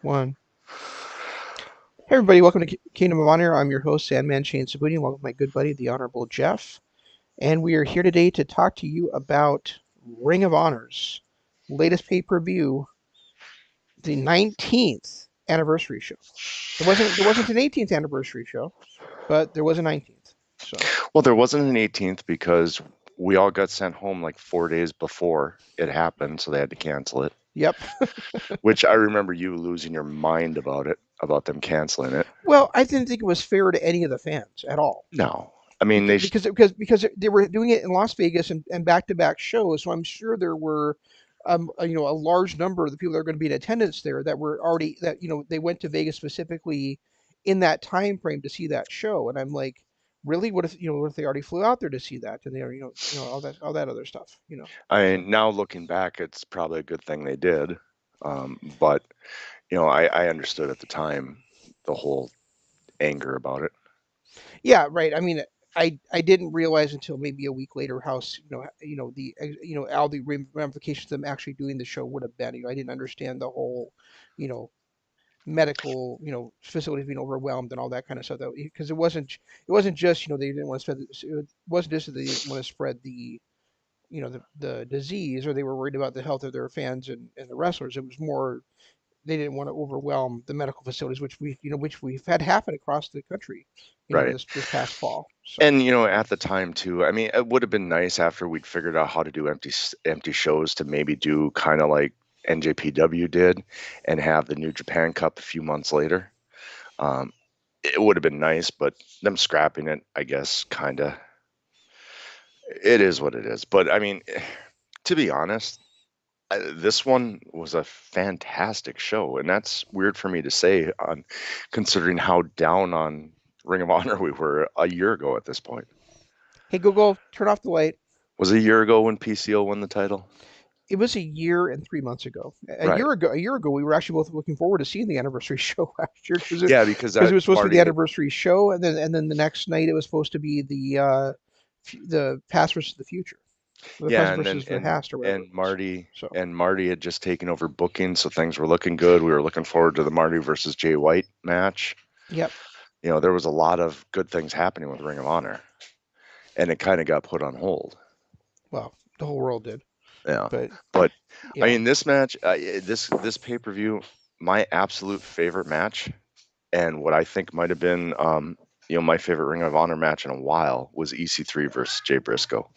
One. Hey everybody, welcome to Kingdom of Honor. I'm your host, XanMan Sebunia, along with my good buddy, the Honorable Jeff. And we are here today to talk to you about Ring of Honor's latest pay-per-view, the 19th anniversary show. There wasn't an 18th anniversary show, but there was a 19th. So Well, there wasn't an 18th because we all got sent home like 4 days before it happened, so they had to cancel it. yep. Which I remember you losing your mind about it, about them canceling it. Well, I didn't think it was fair to any of the fans at all. No, I mean Because they were doing it in Las Vegas and back-to-back shows, so I'm sure there were a large number of the people that are going to be in attendance there that were already that they went to Vegas specifically in that time frame to see that show, and I'm like, really, what if they already flew out there to see that, and they're all that other stuff. now looking back, it's probably a good thing they did. But I understood at the time the whole anger about it. Yeah, right. I mean, I didn't realize until maybe a week later how all the ramifications of them actually doing the show would have been. I didn't understand the whole, you know, medical, facilities being overwhelmed and all that kind of stuff. Because it wasn't just they didn't want to spread it wasn't just that they didn't want to spread the disease, or they were worried about the health of their fans and the wrestlers. It was more they didn't want to overwhelm the medical facilities, which we've had happen across the country, Right. this past fall. So And at the time too, I mean, it would have been nice after we'd figured out how to do empty shows to maybe do kind of like NJPW did and have the New Japan Cup a few months later. It would have been nice, but them scrapping it, I guess, kind of, it is what it is. But I mean, to be honest, this one was a fantastic show, and that's weird for me to say on considering how down on Ring of Honor we were a year ago at this point. hey Google, turn off the light. Was it a year ago when PCO won the title? It was a year and 3 months ago. A Right. year ago, we were actually both looking forward to seeing the anniversary show last year because Yeah, because it was supposed to be Marty the had, anniversary show, and then the next night it was supposed to be the past versus the future, or the yeah, present and then versus the past, or whatever and it was. Marty So and Marty had just taken over booking, so things were looking good. We were looking forward to the Marty versus Jay White match. yep. There was a lot of good things happening with Ring of Honor, and it kind of got put on hold. Well, the whole world did, Yeah, but but I yeah. mean, this match, this pay-per-view, my absolute favorite match, and what I think might have been, my favorite Ring of Honor match in a while was EC3 versus Jay Briscoe.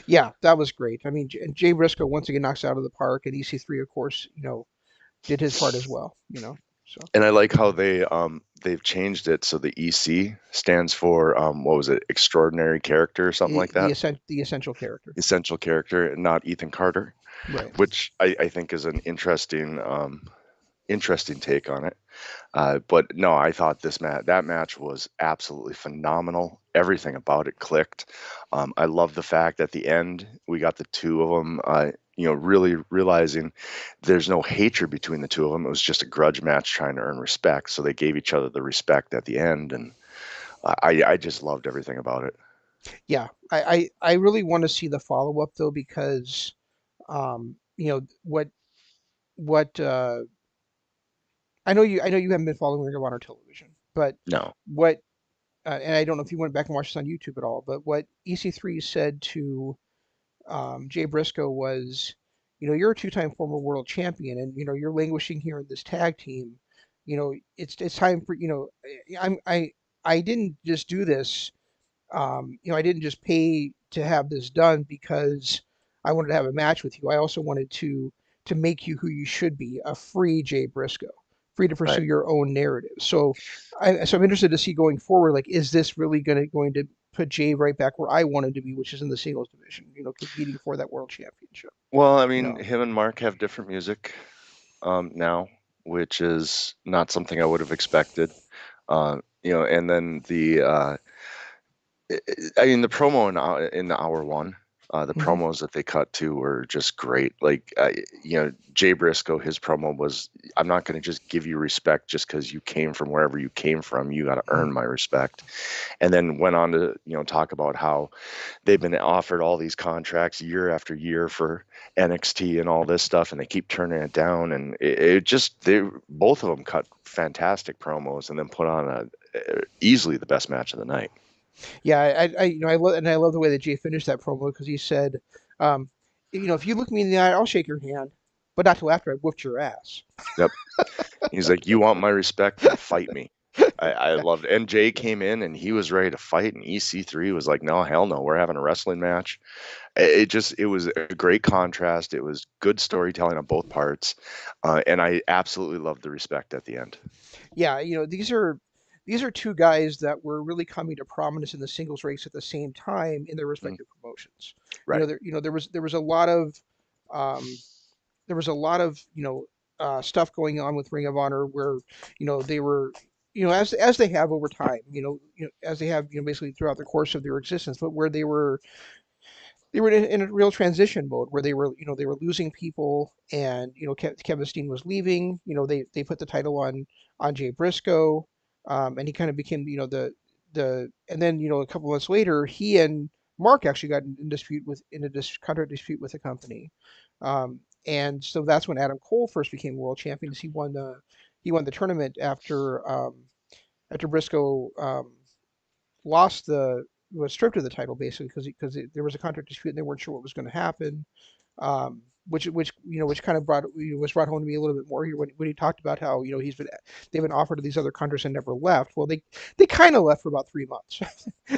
Yeah, that was great. I mean, Jay Briscoe once again knocks it out of the park, and EC3, of course, did his part as well. So And I like how they've changed it so the EC stands for what was it, extraordinary character or something like that, the essential character, essential character, and not Ethan Carter, right? which I think is an interesting take on it. But no, I thought that match was absolutely phenomenal. Everything about it clicked. I love the fact that at the end we got the two of them. Really realizing there's no hatred between the two of them. It was just a grudge match trying to earn respect. So they gave each other the respect at the end, and I just loved everything about it. Yeah, I really want to see the follow up though, because what I know you haven't been following Ring of Honor television, but No, what and I don't know if you went back and watched this on YouTube at all, but what EC3 said to Jay Briscoe was, you're a two-time former world champion, and you're languishing here in this tag team. It's time for I didn't just do this. I didn't just pay to have this done because I wanted to have a match with you. I also wanted to make you who you should be, a free Jay Briscoe, free to pursue right. your own narrative. So I'm interested to see going forward, like, is this really going to put Jay right back where I wanted to be, which is in the singles division, competing for that world championship. Well, I You mean, know, him and Mark have different music now, which is not something I would have expected. And then I mean, the promo in the hour one, The Hmm. promos that they cut too were just great. Like, Jay Briscoe, his promo was, "I'm not going to just give you respect just because you came from wherever you came from. You got to earn my respect." And then went on to, talk about how they've been offered all these contracts year after year for NXT and all this stuff, and they keep turning it down. And it just, they both of them cut fantastic promos and then put on easily the best match of the night. Yeah, I love the way that Jay finished that promo because he said, um, if you look me in the eye, I'll shake your hand, but not till after I whooped your ass. Yep. He's like, "You want my respect? Then fight me." I Yeah, loved it. And Jay came in and he was ready to fight, and EC3 was like, "No, hell no, we're having a wrestling match." It was a great contrast. It was good storytelling on both parts, and I absolutely loved the respect at the end. yeah, these are two guys that were really coming to prominence in the singles race at the same time in their Mm, respective promotions. right, There was a lot of um, there was a lot of stuff going on with Ring of Honor where they were as they have over time, as they have basically throughout the course of their existence, but where they were in a real transition mode where they were losing people, and Kevin Steen was leaving. They put the title on Jay Briscoe, and he kind of became and then a couple months later he and Mark actually got in a contract dispute with the company, and so that's when Adam Cole first became world champion. He won the tournament after Briscoe lost the was stripped of the title basically because there was a contract dispute and they weren't sure what was going to happen. Which kind of was brought home to me a little bit more here when he talked about how they've been offered to these other countries and never left. Well, they kind of left for about 3 months.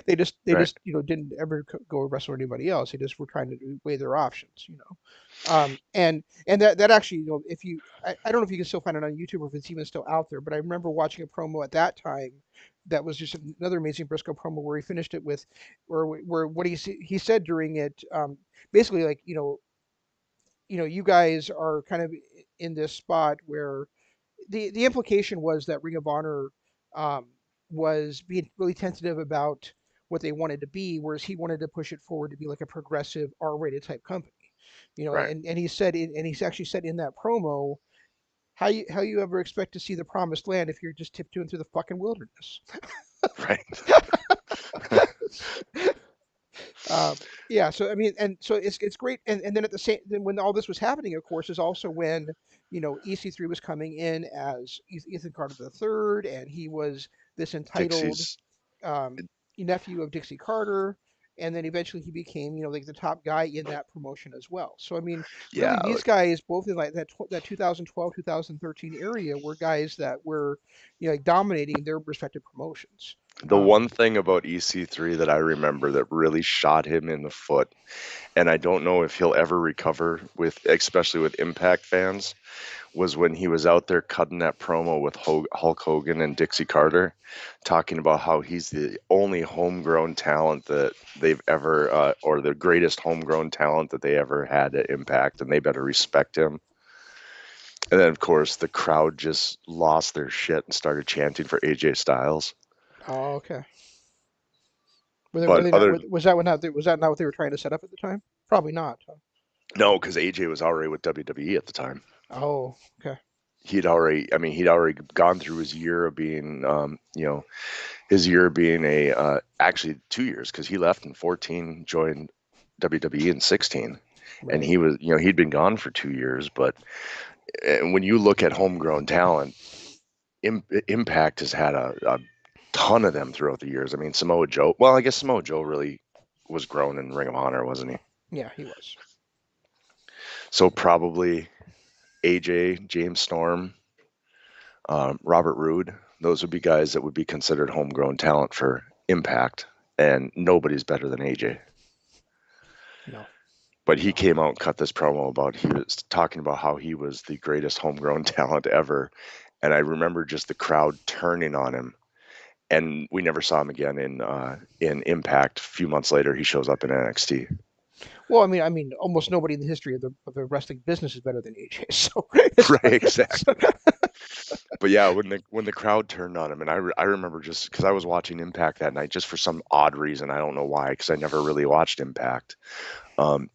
They right, just didn't ever go wrestle anybody else. They just were trying to weigh their options. And that actually, if I don't know if you can still find it on YouTube or if it's even still out there, but I remember watching a promo at that time that was just another amazing Briscoe promo where he finished it with, where what he said during it, basically like you guys are kind of in this spot where the implication was that Ring of Honor um, was being really tentative about what they wanted to be, whereas he wanted to push it forward to be like a progressive R-rated type company. right, And he's actually said in that promo, how you ever expect to see the promised land if you're just tiptoeing through the fucking wilderness? right, Um, yeah, so I mean, and so it's great, and then at the same, then when all this was happening, of course, is also when EC3 was coming in as Ethan Carter III, and he was this entitled Dixie's, um, nephew of Dixie Carter, and then eventually he became like the top guy in that promotion as well. So I mean, really, yeah. these guys both in like that 2012 2013 area were guys that were like dominating their respective promotions. The Um, one thing about EC3 that I remember that really shot him in the foot, and I don't know if he'll ever recover with, especially with Impact fans, was when he was out there cutting that promo with Hulk Hogan and Dixie Carter, talking about how he's the only homegrown talent that they've ever, or the greatest homegrown talent that they ever had at Impact, and they better respect him. And then, of course, the crowd just lost their shit and started chanting for AJ Styles. oh, okay. Were But they not? other Was that not what they were trying to set up at the time? Probably not. Huh? No, because AJ was already with WWE at the time. Oh, okay. He'd already gone through his year of being, his year being actually 2 years, because he left in 14, joined WWE in 16, and Right. he'd been gone for 2 years. But when you look at homegrown talent, Impact has had a ton of them throughout the years. I mean, Samoa Joe. Well, I guess Samoa Joe really was grown in Ring of Honor, wasn't he? Yeah, he was. So probably AJ, James Storm, Robert Roode. Those would be guys that would be considered homegrown talent for Impact, and nobody's better than AJ. No, But he no. came out and cut this promo about, he was talking about how he was the greatest homegrown talent ever, and I remember just the crowd turning on him. And we never saw him again in Impact. A few months later, he shows up in NXT. Well, I mean, almost nobody in the history of the wrestling business is better than AJ. So it's Right, so, exactly. But yeah, when the crowd turned on him, and I remember, just because I was watching Impact that night, just for some odd reason, I don't know why, because I never really watched Impact. Um,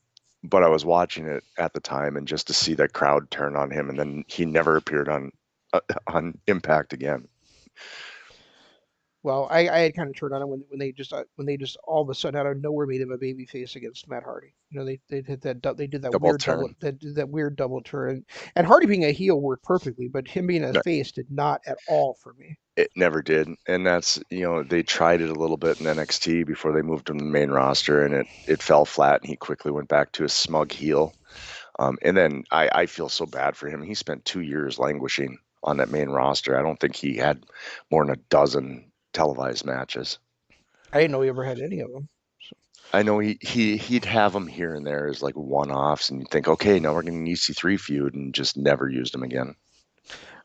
but I was watching it at the time, and just to see that crowd turn on him, and then he never appeared on Impact again. Well, I had kind of turned on him when they just all of a sudden out of nowhere made him a baby face against Matt Hardy. You know, they hit that they did that Double weird double turn. that weird double turn, and Hardy being a heel worked perfectly, but him being a No, face did not at all for me. it never did, and that's they tried it a little bit in NXT before they moved him to the main roster, and it fell flat, and he quickly went back to a smug heel. And then I feel so bad for him. He spent 2 years languishing on that main roster. I don't think he had more than a dozen televised matches. I didn't know he ever had any of them. So I know he'd have them here and there as like one-offs, and you'd think, okay, now we're getting an EC3 feud, and just never used them again.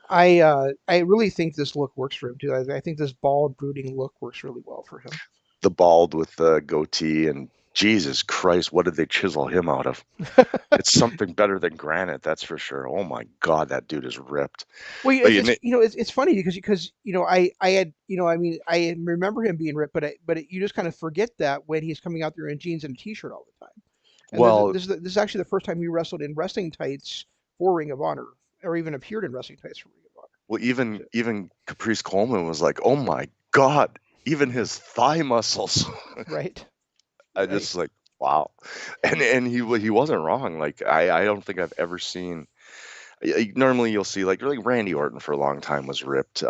I really think this look works for him too. I think this bald brooding look works really well for him. The bald with the goatee, and Jesus Christ, what did they chisel him out of? It's something better than granite, that's for sure. Oh my God, that dude is ripped. Well, Like, and it's funny because I had I mean I remember him being ripped, you just kind of forget that when he's coming out there in jeans and a t-shirt all the time. And well, this is actually the first time he wrestled in wrestling tights for Ring of Honor, or even appeared in wrestling tights for Ring of Honor. well, even So, even Caprice Coleman was like, oh my God, even his thigh muscles. right, I right. just like, wow, and he wasn't wrong. Like I don't think I've ever seen. Normally you'll see like Randy Orton for a long time was ripped,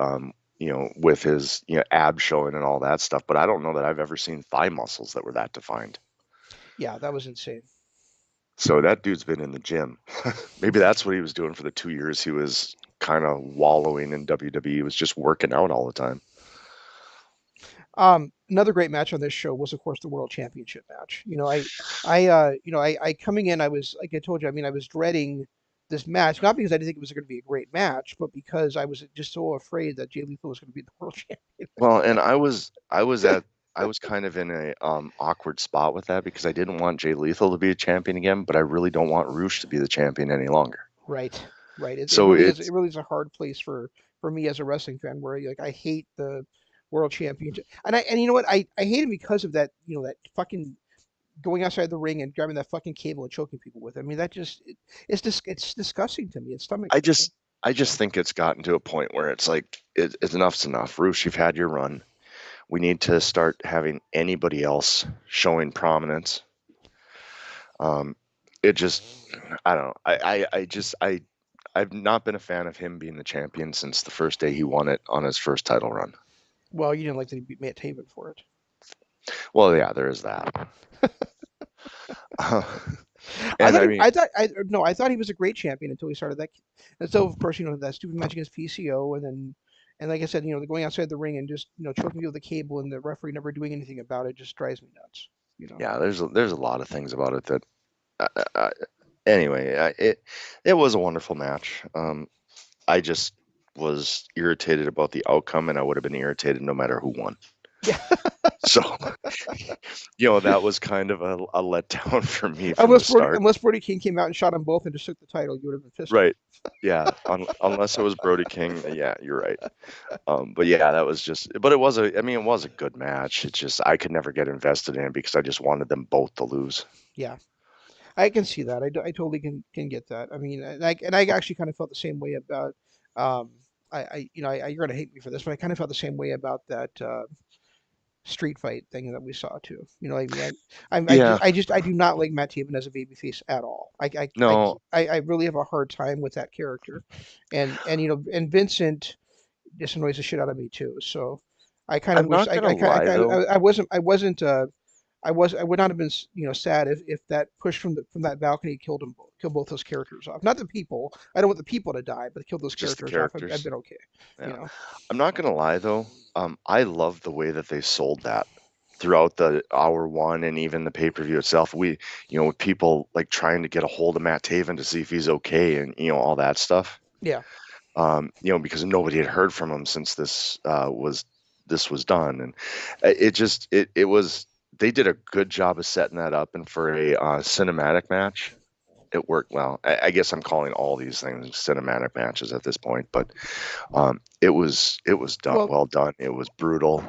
with his abs showing and all that stuff. But I don't know that I've ever seen thigh muscles that were that defined. Yeah, that was insane. So that dude's been in the gym. Maybe that's what he was doing for the 2 years he was kind of wallowing in WWE. He was just working out all the time. Another great match on this show was, of course, the World Championship match. I coming in, I was like I told you, I mean, I was dreading this match, not because I didn't think it was going to be a great match, but because I was just so afraid that Jay Lethal was going to be the world champion. Well, and I was kind of in a awkward spot with that because I didn't want Jay Lethal to be a champion again, but I really don't want Roosh to be the champion any longer. Right, right. It So really is. it's It really is a hard place for me as a wrestling fan, where like I hate the world championship, and you know what? I hate him because of that. That fucking going outside the ring and grabbing that fucking cable and choking people with it. I mean, that just it's disgusting to me. It's stomach I turning. just I just So think it's gotten to a point where it's like it's enough's enough. Roosh, you've had your run. We need to start having anybody else showing prominence. Um, it just I don't know. I've not been a fan of him being the champion since the first day he won it on his first title run. well, you didn't like that he beat Matt Taven for it. Well, yeah, there is that. I And thought I he, mean, I thought I no, I thought he was a great champion until he started that. And so of course that stupid match against PCO, and like I said, going outside the ring and just choking you with the cable and the referee never doing anything about it just drives me nuts. You know. yeah, there's a lot of things about it that. Uh, uh, uh, anyway, it was a wonderful match. I just was irritated about the outcome, and I would have been irritated no matter who won. Yeah. So, that was kind of a letdown for me from the start. Unless Brody King came out and shot them both and just took the title, you would have been pissed off. Right. Yeah. Unless it was Brody King. Yeah, you're right. But yeah, that was just. But it was a good match. It's just I could never get invested in it because I just wanted them both to lose. Yeah. I can see that. I totally can get that. I mean, and I actually kind of felt the same way about um you're gonna hate me for this, but I kind of felt the same way about that street fight thing that we saw too. I mean, Yeah. I do not like Matt Taven as a babyface at all. No, I really have a hard time with that character, and and Vincent just annoys the shit out of me too. So I kind of I'm wish not gonna lie though. I would not have been sad if that push from that balcony killed both those characters off. Not the people. I don't want the people to die, but kill those Just the characters off. I've characters. been okay. You Yeah. know. I'm not gonna lie though. I love the way that they sold that throughout the hour one and even the pay per view itself. With people like trying to get a hold of Matt Taven to see if he's okay and all that stuff. Yeah. Because nobody had heard from him since this was done, and it was they did a good job of setting that up, and for a cinematic match, it worked well. I guess I'm calling all these things cinematic matches at this point, but it was done Well, well done. It was brutal.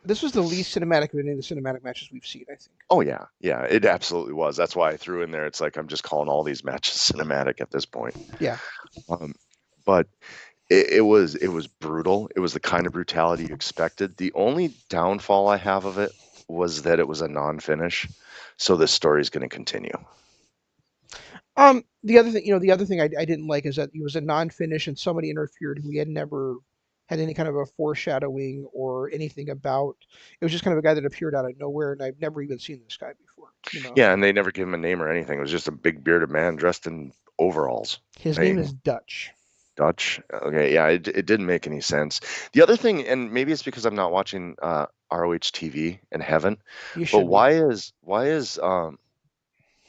This was the least cinematic of any of the cinematic matches we've seen, I think. Oh yeah, yeah, it absolutely was. That's why I threw in there. It's like I'm just calling all these matches cinematic at this point. Yeah. Um, but it was brutal. It was the kind of brutality you expected. The only downfall I have of it was that it was a non-finish, so this story is going to continue. The other thing, the other thing I didn't like is that he was a non-finish and somebody interfered who we had never had any kind of a foreshadowing or anything about. It was just kind of a guy that appeared out of nowhere, and I've never even seen this guy before. Yeah, and they never gave him a name or anything. It was just a big bearded man dressed in overalls. His name Hey, is Dutch. Dutch. Okay, yeah, it didn't make any sense. The other thing, and maybe it's because I'm not watching ROH TV in heaven, You but should be. why is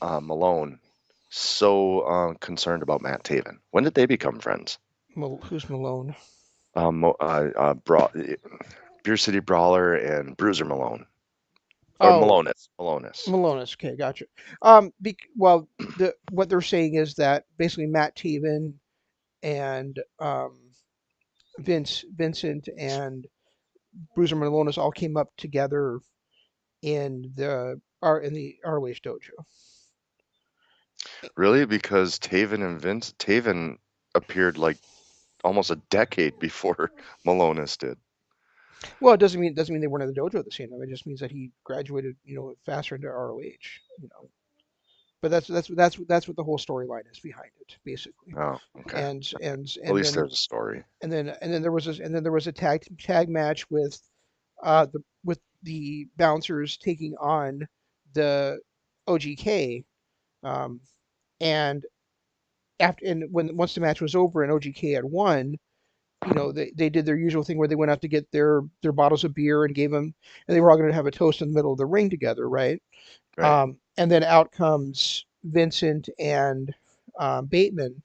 Malone so concerned about Matt Taven? When did they become friends? Who's Malone? Beer City Brawler and Bruiser Malone or Oh, Malonis. Malonis. Okay, gotcha. Well, what they're saying is that basically Matt Taven and Vincent and Bruiser Malonis all came up together in the ROH dojo. Really? Because Taven appeared like almost a decade before Malonis did. Well, it doesn't mean they weren't in the dojo at the same time. It just means that he graduated, faster into ROH. But that's what the whole storyline is behind it, basically. Oh, okay. And and At and least then there's a story. there was a tag match with the bouncers taking on the OGK. Um, and when once the match was over and OGK had won, they did their usual thing where they went out to get their bottles of beer and gave them, and they were all going to have a toast in the middle of the ring together, right? Right. And then out comes Vincent and Bateman,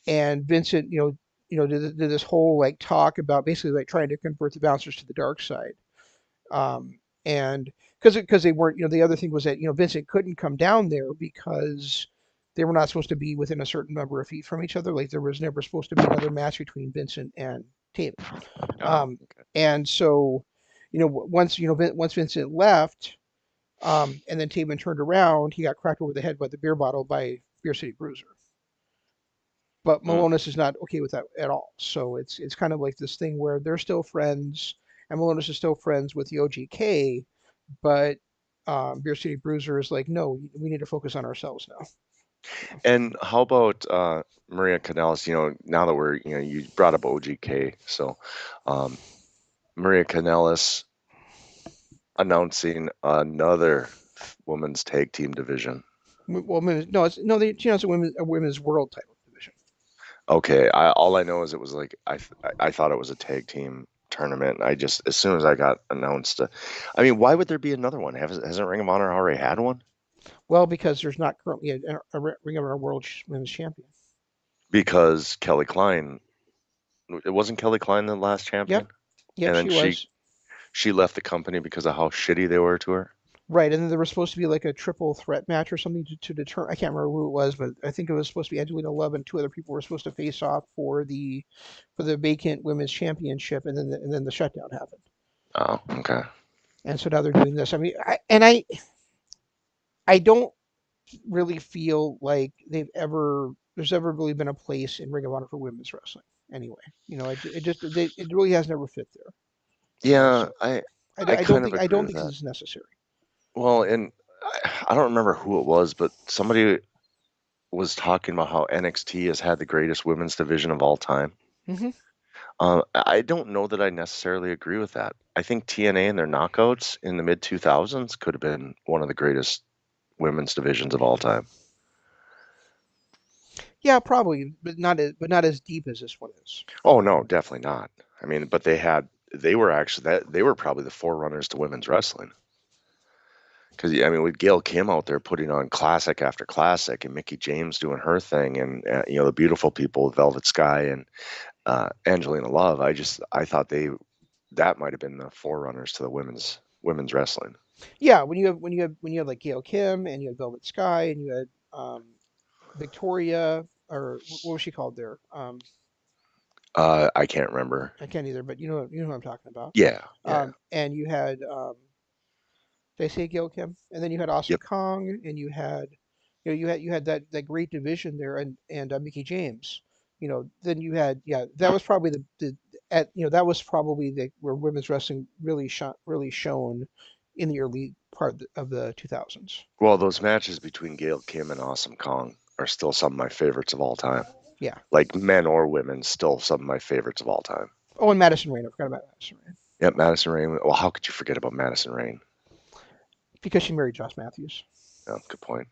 and Vincent, did this whole like talk about basically like trying to convert the bouncers to the dark side, and because they weren't, the other thing was that Vincent couldn't come down there because they were not supposed to be within a certain number of feet from each other. Like there was never supposed to be another match between Vincent and Taven. Oh, okay. And so, once Vincent left, and then Taven turned around, he got cracked over the head by the beer bottle by Beer City Bruiser. But Hmm. Malonis is not okay with that at all. So it's kind of like this thing where they're still friends, and Malonis is still friends with the OGK, but Beer City Bruiser is like, no, we need to focus on ourselves now. And how about Maria Kanellis? Now that you brought up OGK, so um, Maria Kanellis announcing another women's tag team division. Well, no, it's no, it's a women's world title division. Okay, all I know is it was like I thought it was a tag team tournament. I just as soon as I got announced, I mean, why would there be another one? Hasn't Ring of Honor already had one? Well, because there's not currently a Ring of Honor World Women's Champion. Because Kelly Klein, it wasn't Kelly Klein the last champion, Yep, yep, and then she she was. she left the company because of how shitty they were to her. Right, and then there was supposed to be like a triple threat match or something to determine. I can't remember who it was, but I think it was supposed to be Angelina Love and two other people were supposed to face off for the vacant women's championship, and then the shutdown happened, Oh, okay. and so now they're doing this. I mean, I don't really feel like there's ever really been a place in Ring of Honor for women's wrestling. Anyway, it really has never fit there. Yeah, So I, I I don't kind of think I agree don't with think this that. is necessary. Well, and I don't remember who it was, but somebody was talking about how NXT has had the greatest women's division of all time. Hmm. I don't know that I necessarily agree with that. I think TNA and their knockouts in the mid 2000s could have been one of the greatest women's divisions of all time. Yeah, probably, but not as deep as this one is. Oh no, definitely not. I mean, but they were actually that they were probably the forerunners to women's wrestling. Because I mean, with Gail Kim out there putting on classic after classic, and Mickey James doing her thing, and the beautiful people, Velvet Sky and Angelina Love, I thought that might have been the forerunners to the women's wrestling. Yeah, when you have like Gail Kim and you had Velvet Sky and you had Victoria, or what was she called there? I can't remember. I can't either, but you know what I'm talking about. Yeah, yeah, And you had did I say Gil Kim? And then you had Awesome yep. Kong, and you had that great division there, and Mickey James. Then you had that was probably the at that was probably where women's wrestling really shone in the early part of the 2000s. Well, those matches between Gail Kim and Awesome Kong are still some of my favorites of all time. Yeah. Like men or women, still some of my favorites of all time. Oh, and Madison Rain. I forgot about Madison Rain Yep, Madison Rain. Well, how could you forget about Madison Rain? because she married Josh Matthews. Yeah, good point.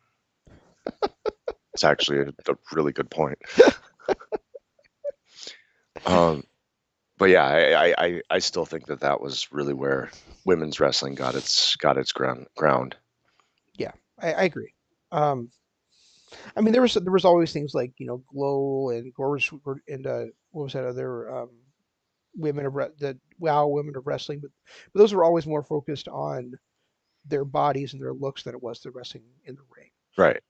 It's actually a really good point. Um, but yeah, I still think that that was really where women's wrestling got its ground. Yeah, I agree. Um, I mean, there was always things like Glow and Gorgeous and what was that other the WoW women of wrestling, but those were always more focused on their bodies and their looks than it was the wrestling in the ring. Right,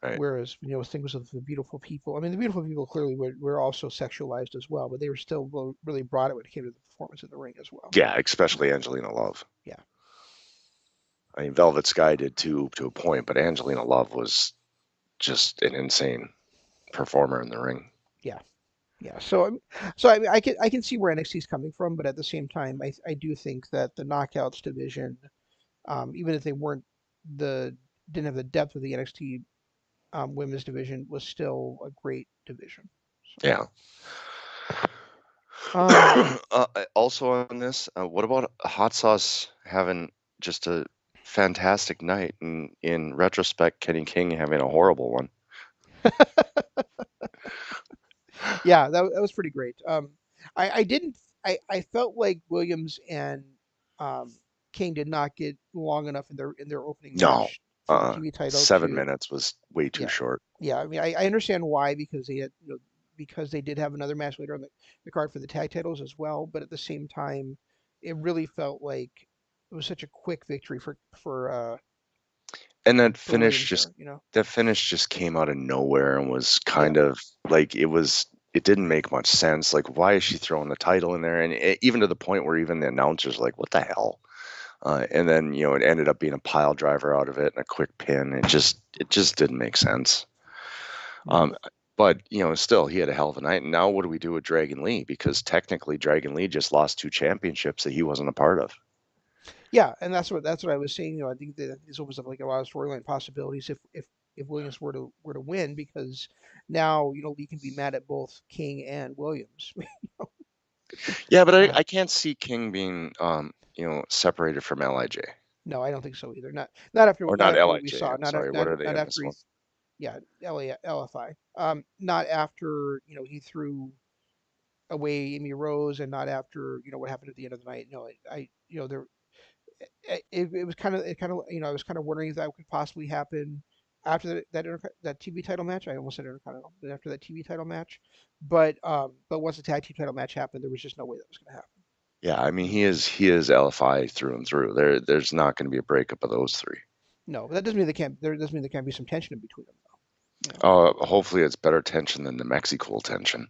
right. Whereas things with the beautiful people. I mean, the beautiful people clearly were also sexualized as well, but they were still really brought it when it came to the performance in the ring as well. Yeah, especially Angelina Love. Yeah, I mean, Velvet Sky did too, to a point, but Angelina Love was just an insane performer in the ring. yeah, yeah. So I mean, I can see where NXT is coming from, but at the same time, I do think that the Knockouts division, even if they weren't the didn't have the depth of the NXT women's division, was still a great division. Yeah. So, um, Also on this, what about Hot Sauce having just a fantastic night, and in retrospect, Kenny King having a horrible one? yeah, that was pretty great. I didn't I felt like Williams and um, King did not get long enough in their opening No, match for the TV title 7 minutes was way too yeah short. yeah. I mean, I understand why because because they did have another match later on the card for the tag titles as well, but at the same time, it really felt like it was such a quick victory And that for finish Williams just there. that finish just came out of nowhere and was Yeah, kind of like it didn't make much sense. Like, why is she throwing the title in there? And even to the point where even the announcers like, what the hell? And then it ended up being a pile driver out of it and a quick pin. It just didn't make sense. no. Um, but still, he had a hell of a night. And now what do we do with Dragon Lee? Because technically, Dragon Lee just lost two championships that he wasn't a part of. Yeah, and that's what I was saying. I think that this opens up like a lot of storyline possibilities if Williams were to win because now Lee can be mad at both King and Williams. Yeah, but I, uh, I can't see King being separated from Lij, no, I don't think so either. Not after or not not after what we Lij. saw. I'm sorry. What are they Not in this after one? yeah LFI. Not after he threw away Amy Rose and not after what happened at the end of the night. No, there it was kind of I was kind of wondering if that could possibly happen after that TV title match. I almost said Intercontinental, but after that TV title match. But once the tag team title match happened, there was just no way that was going to happen. Yeah, I mean he is LFI through and through. There's not going to be a breakup of those three. No, but that doesn't mean they can't. There doesn't mean there can't be some tension in between them, though. Hopefully it's better tension than the Mexico tension.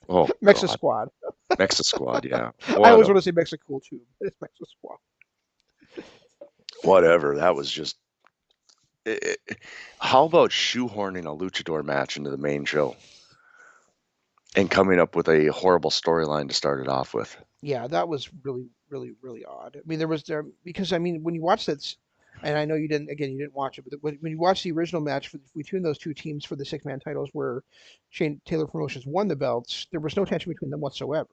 Oh Mexa God, Squad. Mexa Squad. Yeah, I always what want to say Mexa Cool too, but it's Mexa Squad. whatever. That was just. How about shoehorning a luchador match into the main show and coming up with a horrible storyline to start it off with? Yeah, that was really, really, really odd. I mean, there because I mean, when you watch that, and I know you didn't. Again, you didn't watch it, but when you watch the original match between those two teams for the six-man titles, where Shane Taylor Promotions won the belts, there was no tension between them whatsoever.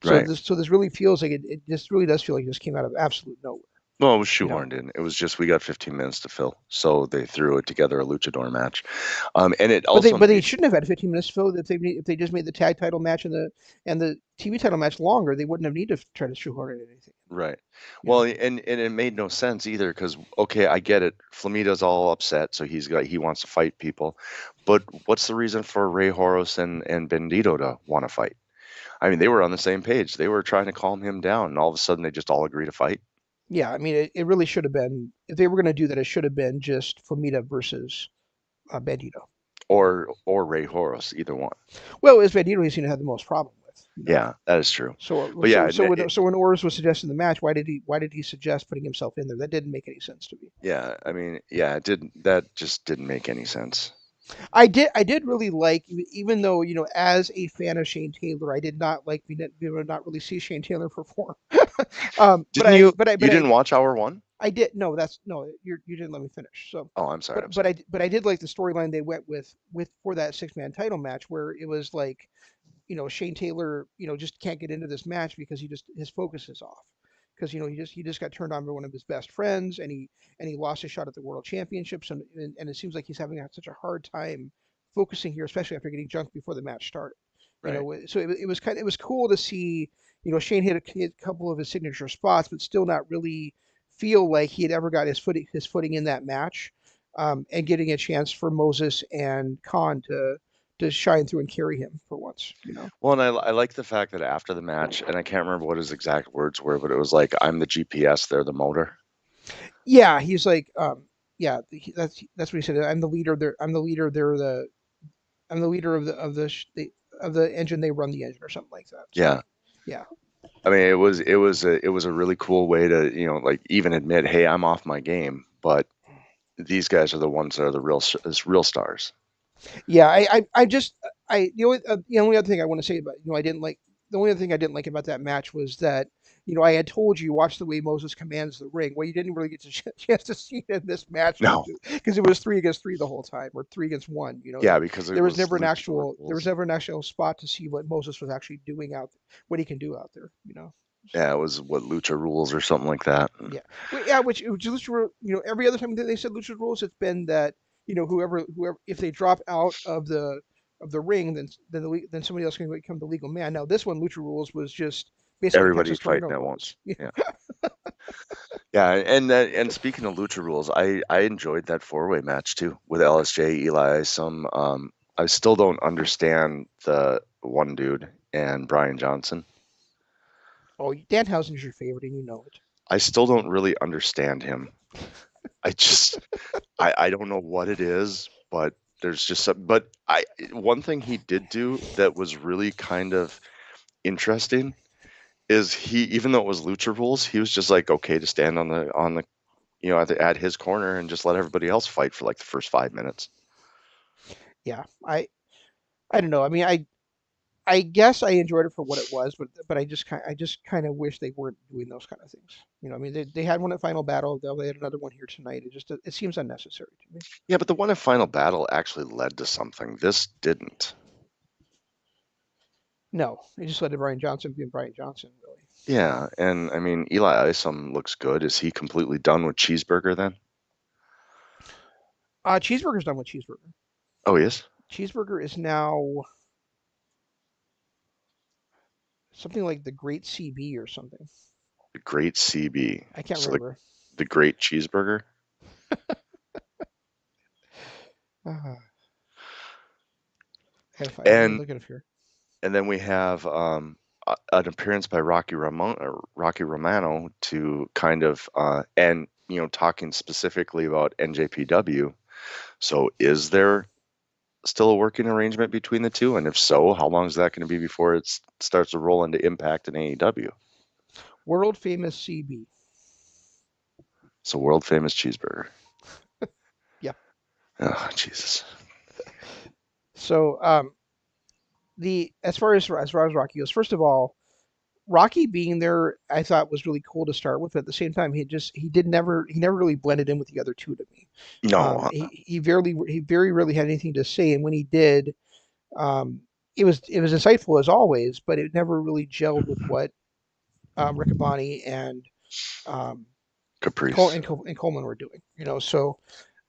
So Right. this really feels like it just really does feel like it just came out of absolute nowhere. Well, it was You know, shoehorned in. It was just we got 15 minutes to fill, so they threw it together a luchador match, and it but they also but they made shouldn't have had 15 minutes filled if they just made the tag title match and the TV title match longer. They wouldn't have needed to try to shoehorn in anything. right. You Well, know. and it made no sense either because okay, I get it. Flamida's all upset, so he wants to fight people, but what's the reason for Rey Horus and Bandito to want to fight? I mean, they were on the same page. They were trying to calm him down, and all of a sudden they just all agree to fight. Yeah, I mean, it really should have been if they were going to do that. It should have been just Flamita versus Bandito. or Ray Horus, either one. Well, it's Bandito he seemed to have the most problem with, you know. Yeah, that is true. So But yeah, so when Oris was suggesting the match, why did he suggest putting himself in there? That didn't make any sense to me. yeah, I mean, yeah, it didn't. That just didn't make any sense. I did really like, even though as a fan of Shane Taylor, I did not like not really see Shane Taylor perform. Didn't you? But You didn't watch Hour One? I did no, that's no, you didn't let me finish. So, Oh, I'm sorry. I'm sorry. but I did like the storyline they went with for that 6-man title match, where it was like, Shane Taylor, just can't get into this match because his focus is off. Because he just got turned on by one of his best friends, and he lost his shot at the world championships, and it seems like he's having such a hard time focusing here, especially after getting jumped before the match started. Right. So it was cool to see, Shane hit a couple of his signature spots, but still not really feel like he had ever got his footing in that match, and getting a chance for Moses and Khan to shine through and carry him for once. Well, and I like the fact that after the match, and I can't remember what his exact words were, but it was like, "I'm the GPS, they're the motor." Yeah, he's like, yeah, that's what he said. I'm the leader. I'm the leader. I'm the leader of the engine. They run the engine or something like that. So Yeah. yeah, I mean, it was a really cool way to, like, even admit, "Hey, I'm off my game," but these guys are the ones that are real stars. yeah. I just the only other thing I want to say about I didn't like the only other thing I didn't like about that match was that I had told you watch the way Moses commands the ring. Well, you didn't really get a chance to see it in this match No. because it was 3 against 3 the whole time, or 3 against 1. Yeah, because it was luchador there was rules. never an actual spot to see what Moses was actually doing what he can do out there. Yeah, So it was what, lucha rules or something like that. yeah, yeah, which lucha, every other time that they said lucha rules, it's been that whoever if they drop out of the ring, then somebody else can become the legal man. Now this one, lucha rules, was just basically Everybody Texas fighting Tornado at rules. once. Yeah. Yeah, and speaking of lucha rules, I enjoyed that four-way match too with LSJ, Eli. I still don't understand the one dude and Brian Johnson. Oh, Danhausen is your favorite, and you know it. I still don't really understand him. I just I don't know what it is, but there's just some, but I one thing he did do that was really kind of interesting is, he, even though it was lucha rules, he was just like, okay to stand on the at his corner and just let everybody else fight for like the first 5 minutes. Yeah, I don't know. I mean, I guess I enjoyed it for what it was, but I just kind of wish they weren't doing those kind of things. I mean, they had one at Final Battle. They had another one here tonight. It seems unnecessary to me. Yeah, but the one in Final Battle actually led to something. This didn't. No, they just let Brian Johnson be Brian Johnson, really. Yeah, and I mean, Eli Isom looks good. Is he completely done with Cheeseburger then? Cheeseburger's done with Cheeseburger. Oh, he is? Cheeseburger is now something like the Great CB or something. The Great CB. I can't So remember. the Great Cheeseburger. Uh, I gotta find. Let me And look at it here. and then we have an appearance by Rocky Romano to kind of and talking specifically about NJPW. So is there still a working arrangement between the two? And if so, how long is that going to be before it starts to roll into Impact and AEW? World famous CB. So world famous cheeseburger. Yeah. Oh, Jesus. So the as far as Rocky goes, first of all, Rocky being there, I thought was really cool to start with. But at the same time, he never really blended in with the other two to me. No. He very rarely had anything to say, and when he did, um, it was insightful as always, but it never really gelled with what Riccaboni and um, Caprice. And Coleman were doing. So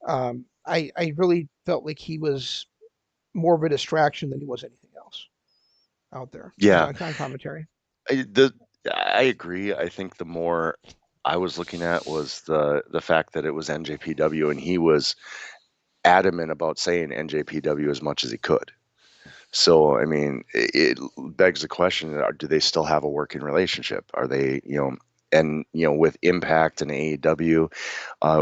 I really felt like he was more of a distraction than he was anything else out there Yeah. on commentary. I, the I agree. I think the more I was looking at was the fact that it was NJPW, and he was adamant about saying NJPW as much as he could. So, I mean, it begs the question: do they still have a working relationship? Are they, and with Impact and AEW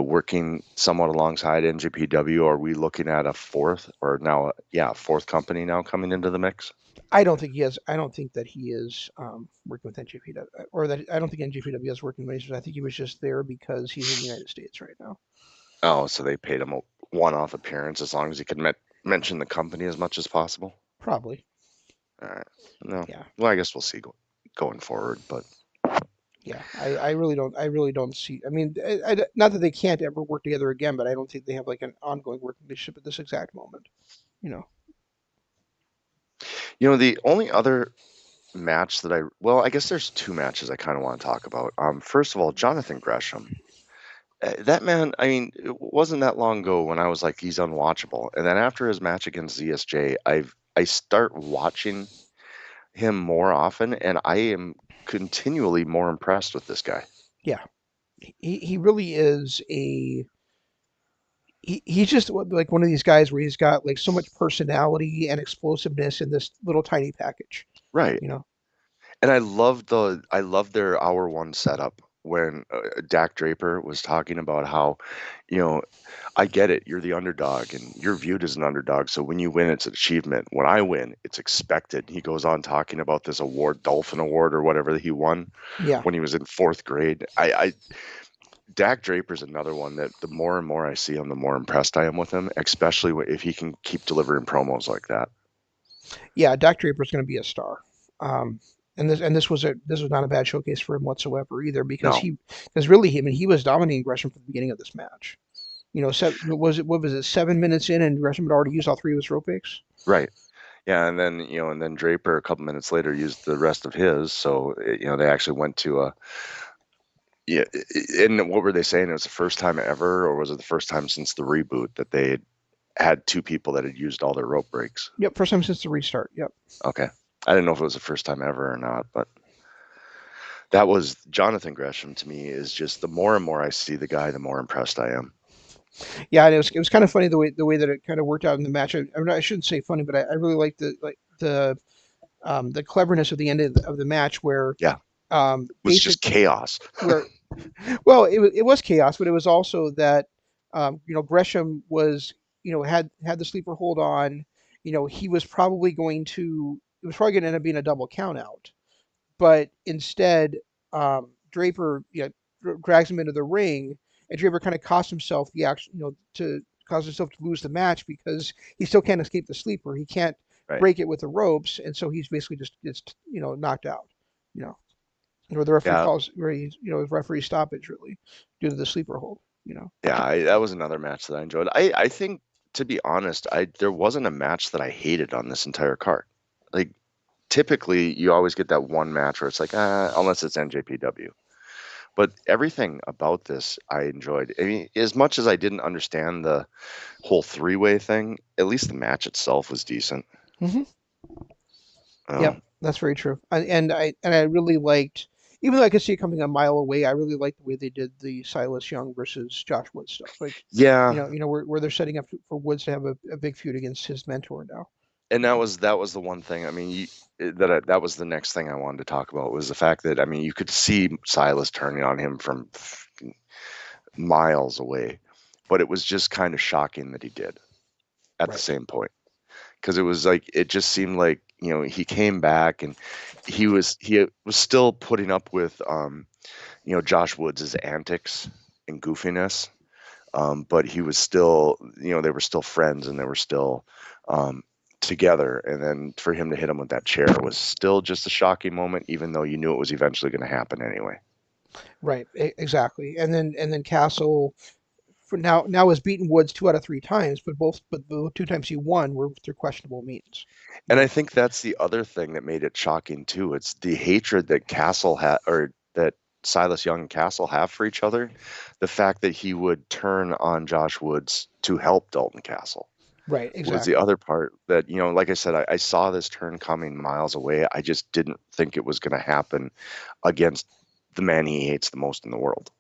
working somewhat alongside NJPW, are we looking at a fourth or now, yeah, fourth company now coming into the mix? I don't think he has. I don't think that he is working with NJPW, or that I don't think NJPW is working with Racers. I think he was just there because he's in the United States right now. Oh, so they paid him a one-off appearance as long as he could mention the company as much as possible. Probably. All right. No. Yeah. Well, I guess we'll see going forward, but Yeah. I really don't. I really don't see. I mean, not that they can't ever work together again, but I don't think they have like an ongoing working relationship at this exact moment. You know. the only other match that well, I guess there's two matches I kind of want to talk about. First of all, Jonathan Gresham. That man, I mean, it wasn't that long ago when I was like, he's unwatchable. And then after his match against ZSJ, I start watching him more often, and I am continually more impressed with this guy. Yeah. He really is a. He's just like one of these guys where he's got like so much personality and explosiveness in this little tiny package. Right. You know. And I love their hour one setup when Dak Draper was talking about how, you know, I get it, you're the underdog and you're viewed as an underdog. So when you win, it's an achievement. When I win, it's expected. He goes on talking about this award, Dolphin Award or whatever that he won Yeah. when he was in fourth grade. Dak Draper's another one that the more and more I see him, the more impressed I am with him, especially if he can keep delivering promos like that. Yeah. Dak Draper's going to be a star. Um, and this was not a bad showcase for him whatsoever either No, because really I mean he was dominating Gresham from the beginning of this match. You know, what was it 7 minutes in and Gresham had already used all three of his rope breaks. right. Yeah, and then Draper a couple minutes later used the rest of his. So they actually went to a yeah. And what were they saying? It was the first time ever, or was it the first time since the reboot that they had two people that had used all their rope breaks? Yep, first time since the restart. Yep. Okay, I didn't know if it was the first time ever or not, but that was Jonathan Gresham to me is just the more and more I see the guy, the more impressed I am. Yeah, and it was kind of funny the way that it kind of worked out in the match. I mean, I shouldn't say funny, but I really liked the cleverness of the end of the match where Yeah, it was basic just chaos. where well it was chaos, but it was also that Gresham was had the sleeper hold on. He was probably going to it was probably going to end up being a double count out, but instead Draper drags him into the ring, and Draper kind of cost himself the action, to cause himself to lose the match because he still can't escape the sleeper. He can't Right. break it with the ropes, and so he's basically just gets knocked out. You know, or the referee Yeah, calls where he's referee stoppage really due to the sleeper hold. yeah. That was another match that I enjoyed. I think to be honest, there wasn't a match that I hated on this entire card. Like typically you always get that one match where it's like, unless it's NJPW. But everything about this I enjoyed. I mean, as much as I didn't understand the whole three-way thing, at least the match itself was decent. Hmm. Yep, Um, that's very true. And I really liked, even though I could see it coming a mile away, I really liked the way they did the Silas Young versus Josh Woods stuff. Like, yeah, where they're setting up for Woods to have a big feud against his mentor now. and You know, that was the one thing. I mean, that was the next thing I wanted to talk about was the fact that I mean, you could see Silas turning on him from miles away, but it was just kind of shocking that he did at the right, same point. Because it was like it just seemed like he came back and he was still putting up with Josh Woods' antics and goofiness, but he was still they were still friends and they were still together. And then for him to hit him with that chair was still just a shocking moment, even though you knew it was eventually going to happen anyway. right, exactly. And then Castle for now has beaten Woods 2 out of 3 times, but the 2 times he won were through questionable means. You And I know, think that's the other thing that made it shocking too. It's the hatred that Castle had, or that Silas Young and Castle have for each other. The fact that he would turn on Josh Woods to help Dalton Castle right, was the exactly. other part that, like I said, I saw this turn coming miles away. I just didn't think it was going to happen against the man he hates the most in the world.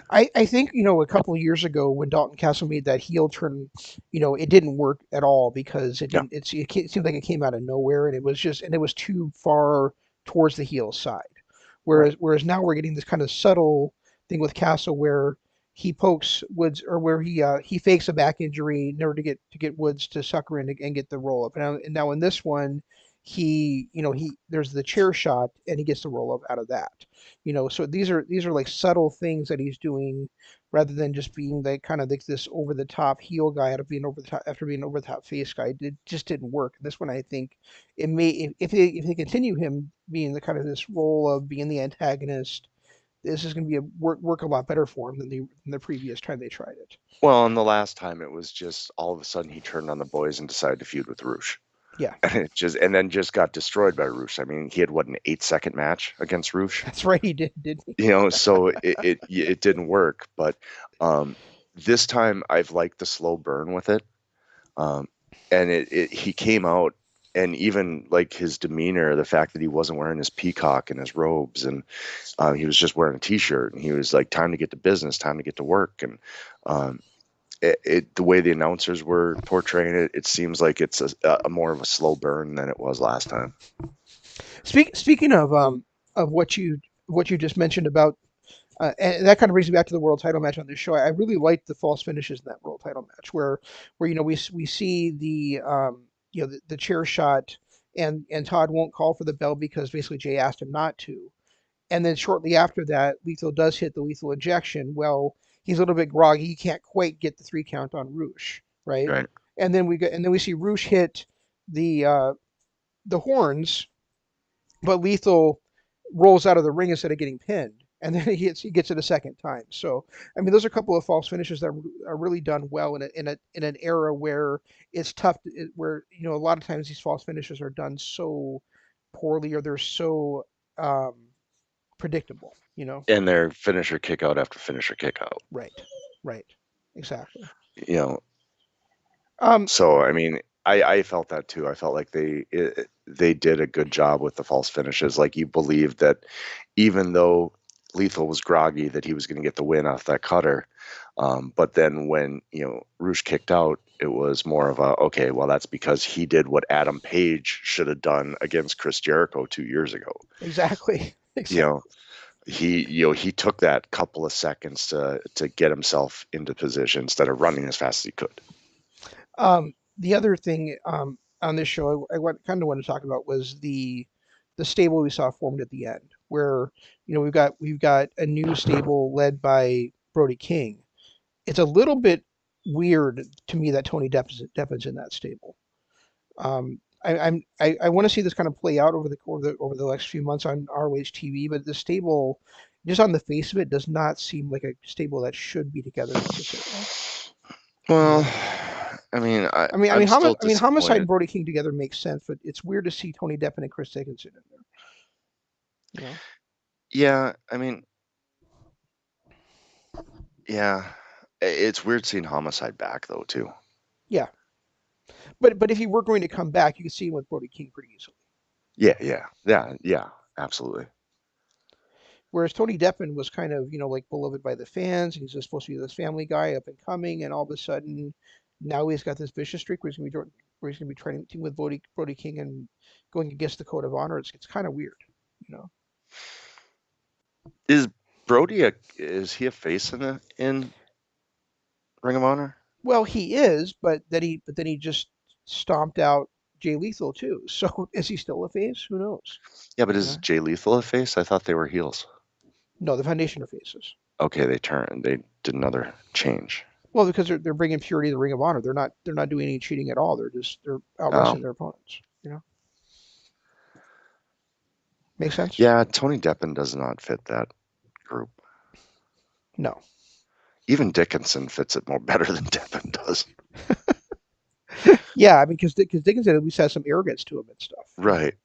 I think a couple of years ago when Dalton Castle made that heel turn, it didn't work at all because it Yeah. didn't. It seemed like it came out of nowhere, and it was too far towards the heel side. Right. Whereas now we're getting this kind of subtle thing with Castle where he pokes Woods, or where he fakes a back injury in order to get Woods to sucker in and get the roll up. And now in this one, he there's the chair shot and he gets the roll up out of that. So these are like subtle things that he's doing rather than just being like kind of like this over the top heel guy out of being over the top after being over the top face guy. It just didn't work. This one, I think, it may if they continue him being the kind of this role of being the antagonist, this is going to be work a lot better for him than the previous time they tried it. Well, and the last time it was just all of a sudden he turned on the boys and decided to feud with Roosh. Yeah, And it just and then just got destroyed by Roosh. I mean, he had what, an 8 second match against Roosh? that's right. He didn't he? So it didn't work. But um this time I've liked the slow burn with it. Um and he came out, and even like his demeanor, the fact that he wasn't wearing his peacock and his robes, and he was just wearing a t-shirt, and he was like, time to get to business, time to get to work. And um the way the announcers were portraying it, it seems like it's a more of a slow burn than it was last time. Speaking of what you just mentioned about and that kind of brings me back to the world title match on this show. I really liked the false finishes in that world title match, where we see the the chair shot, and Todd won't call for the bell because basically Jay asked him not to, and then shortly after that, Lethal does hit the lethal injection. Well, he's a little bit groggy, he can't quite get the 3 count on Roosh, right? Right. And then we see Roosh hit the horns, but Lethal rolls out of the ring instead of getting pinned, and then he gets it a second time. So I mean, those are a couple of false finishes that are really done well in an era where it's tough, where a lot of times these false finishes are done so poorly, or they're so um, predictable. And their finisher kick out after finisher kick out. Right, right, exactly. You know, Um, so I mean, I felt that too. I felt like they did a good job with the false finishes. Like, you believed that even though Lethal was groggy, that he was going to get the win off that cutter. But then when Roosh kicked out, it was more of a, okay, well, that's because he did what Adam Page should have done against Chris Jericho 2 years ago. exactly, You exactly. know, he took that couple of seconds to get himself into position instead of running as fast as he could. The other thing on this show kind of want to talk about was the stable we saw formed at the end, where we've got a new stable led by Brody King. It's a little bit weird to me that Tony Depp's in that stable. I want to see this kind of play out over the next few months on ROH TV, but the stable, just on the face of it, does not seem like a stable that should be together necessarily. You Well, know, I mean, I'm still Homicide and disappointed. Brody King together makes sense, but it's weird to see Tony Deppen and Chris Dickinson in there. You know, Yeah, I mean, yeah, it's weird seeing Homicide back though too. yeah, but if he were going to come back, you could see him with Brody King pretty easily. Yeah, absolutely. Whereas Tony Deppen was kind of like beloved by the fans, and he's just supposed to be this family guy up and coming, and all of a sudden now he's got this vicious streak where he's going to be training with Brody King and going against the code of honor. It's kind of weird, you know. Is is he a face in Ring of Honor? Well, he is, but then he just stomped out Jay Lethal too. So is he still a face? Who knows? Yeah, but You is know? Jay Lethal a face? I thought they were heels. No, the Foundation are faces. Okay, they did another change. Well, because they're bringing purity to the Ring of Honor. They're not doing any cheating at all. They're out Oh, wrestling their opponents. Make sense? yeah, Tony Deppen does not fit that group. No. Even Dickinson fits it more better than Deppen does. Yeah, I mean, because Dickinson at least has some arrogance to him and stuff. Right.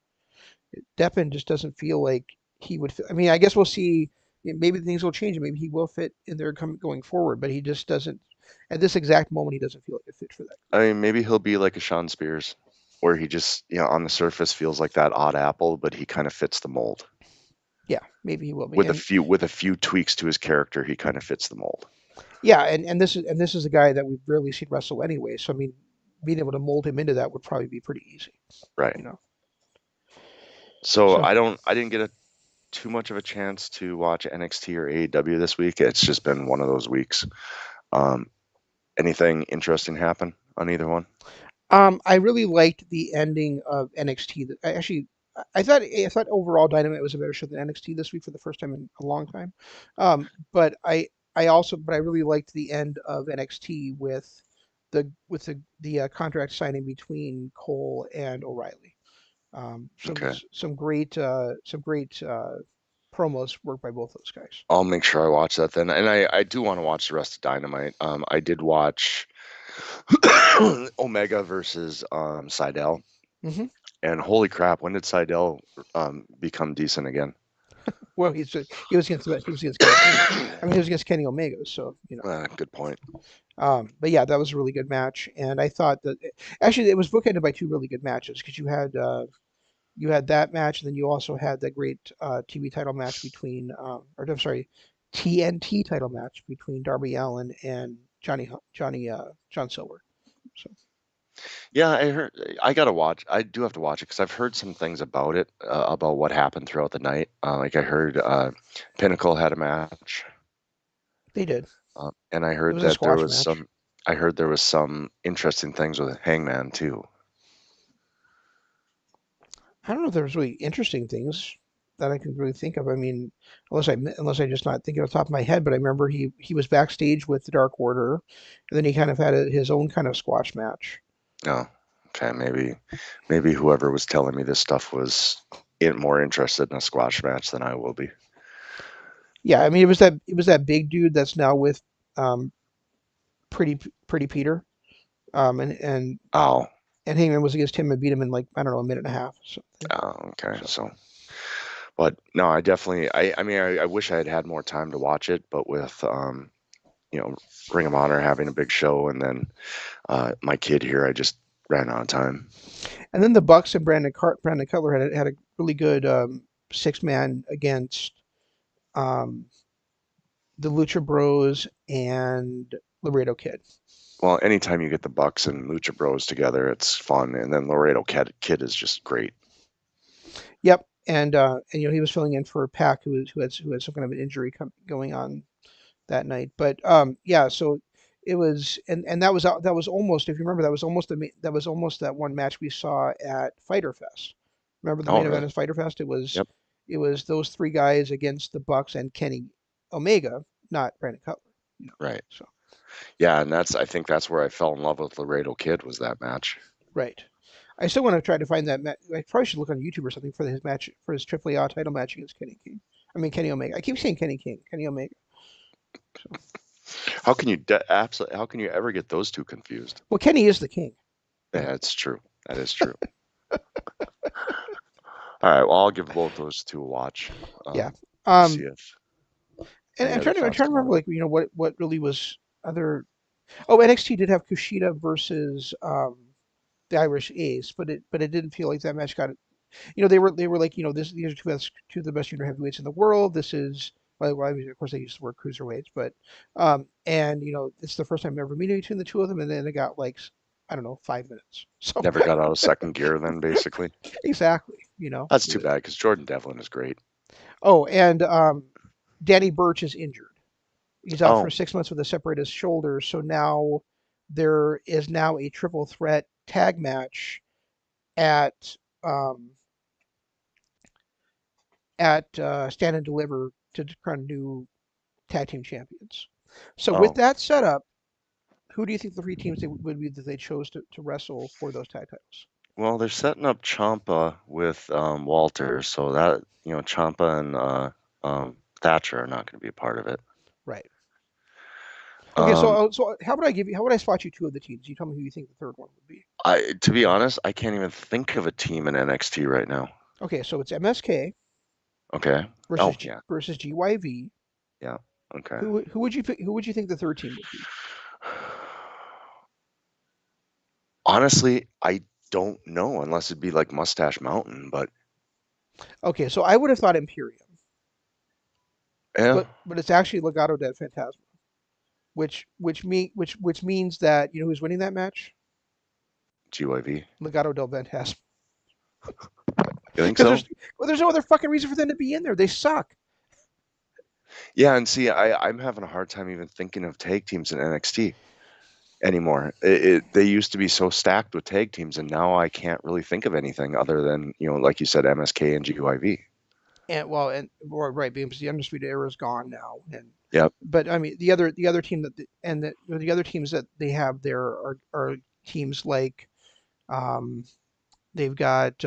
Deppen just doesn't feel like he would fit. I mean, I guess we'll see. Maybe things will change, and maybe he will fit in there going forward. But he just doesn't. At this exact moment, he doesn't feel like a fit for that I group. mean, maybe he'll be like a Sean Spears, where he just, on the surface feels like that odd apple, but he kind of fits the mold. Yeah, maybe he will be. And With a few tweaks to his character, he kind of fits the mold. yeah, and this is a guy that we've rarely seen wrestle anyway. So I mean, being able to mold him into that would probably be pretty easy. Right. You know. So So I didn't get a too much of a chance to watch NXT or AEW this week. It's just been one of those weeks. Um, Anything interesting happen on either one? I really liked the ending of NXT. I thought overall Dynamite was a better show than NXT this week for the first time in a long time. But I really liked the end of NXT with the contract signing between Cole and O'Reilly. Okay. Some great promos worked by both those guys. I'll make sure I watch that then. And I do want to watch the rest of Dynamite. I did watch Omega versus Seidel. Hmm. And holy crap, when did Seidel become decent again? Well, he was against Kenny King. I mean, he was against Kenny Omega, so you know. Good point. But yeah, that was a really good match, and I thought that actually it was bookended by two really good matches because you had that match, and then you also had the great TV title match between, or I'm sorry, TNT title match between Darby Allin and John Silver. So Yeah, I heard. I gotta watch. I do have to watch it because I've heard some things about it, about what happened throughout the night. Like I heard Pinnacle had a match, they did. and I It heard was a that there squash was match. some. I heard there was some interesting things with Hangman too. I don't know if there was really interesting things that I could really think of. I mean, unless I just not thinking off the top of my head, but I remember he was backstage with the Dark Order, and then he kind of had his own kind of squash match. Oh, okay. Maybe whoever was telling me this stuff was more interested in a squash match than I will be. Yeah, I mean it was that big dude that's now with um Pretty Peter, and Oh, Heyman was against him and beat him in like I don't know a minute and a half or something. okay. So So, but no, I definitely. I mean, I wish I had had more time to watch it, but with you know, Ring of Honor having a big show, and then my kid here, I just ran out of time. and then the Bucks and Brandon Cutler had a really good six man against um the Lucha Bros and Laredo Kid. Well, anytime you get the Bucks and Lucha Bros together, it's fun, and then Kid is just great. Yep, and you know he was filling in for Pac who had some kind of an injury going on that night. But yeah, so it was and that was almost if you remember that was almost that one match we saw at Fighter Fest. Remember the Oh, main event really? at Fighter Fest? Yep. It was those three guys against the Bucks and Kenny Omega, not Brandon Cutler. You know, Right. so Yeah, and I think that's where I fell in love with Laredo Kid was that match. right. I still want to try to find that match. I probably should look on YouTube or something for his match for his AAA title match against Kenny King. I mean Kenny Omega. I keep saying Kenny King, Kenny Omega. So How can you absolutely? How can you ever get those two confused? well, Kenny is the king. You Yeah, know. it's true. That is true. All right. Well, I'll give both those two a watch. Yeah. To see Um, if and any other I'm thoughts trying to come out remember of it. like you know what really was other. Oh, NXT did have Kushida versus the Irish Ace, but it didn't feel like that match got it. You know they were like you know these are two of the best junior heavyweights in the world. This is well, I mean, of course they used the word cruiserweights, but and you know it's the first time ever meeting between the two of them, and then it got like I don't know 5 minutes. So Never got out of second gear then, basically. exactly, you know. That's too bad because Jordan Devlin is great. Oh, and Danny Burch is injured. He's out for Oh, 6 months with a separated shoulder. So now there is now a triple threat tag match at um, Stand and Deliver to crown new tag team champions. So with oh. that setup, who do you think the three teams would be that they chose to wrestle for those tag titles? Well, they're setting up Champa with Walter, so that Champa and Thatcher are not going to be a part of it. Right. Okay. Um, So how would I spot you two of the teams? You tell me who you think the third one would be. to be honest, I can't even think of a team in NXT right now. Okay. So it's MSK Okay. Oh yeah, Versus GYV. yeah. Okay. Who would you pick, who would you think the third team would be? Honestly, I don't know unless it'd be like Mustache Mountain, but Okay, so I would have thought Imperium, yeah, but it's actually Legado del Fantasma, which means that you know who's winning that match? GYV. Legado del Fantasma. You think Because so? there's no other fucking reason for them to be in there. They suck. Yeah, and see, I'm having a hard time even thinking of tag teams in NXT anymore. They used to be so stacked with tag teams, and now I can't really think of anything other than, like you said, MSK and GYV. And well, and well, right, because the undisputed era is gone now. And Yep. but I mean, the other team that the other teams that they have there are teams like um, they've got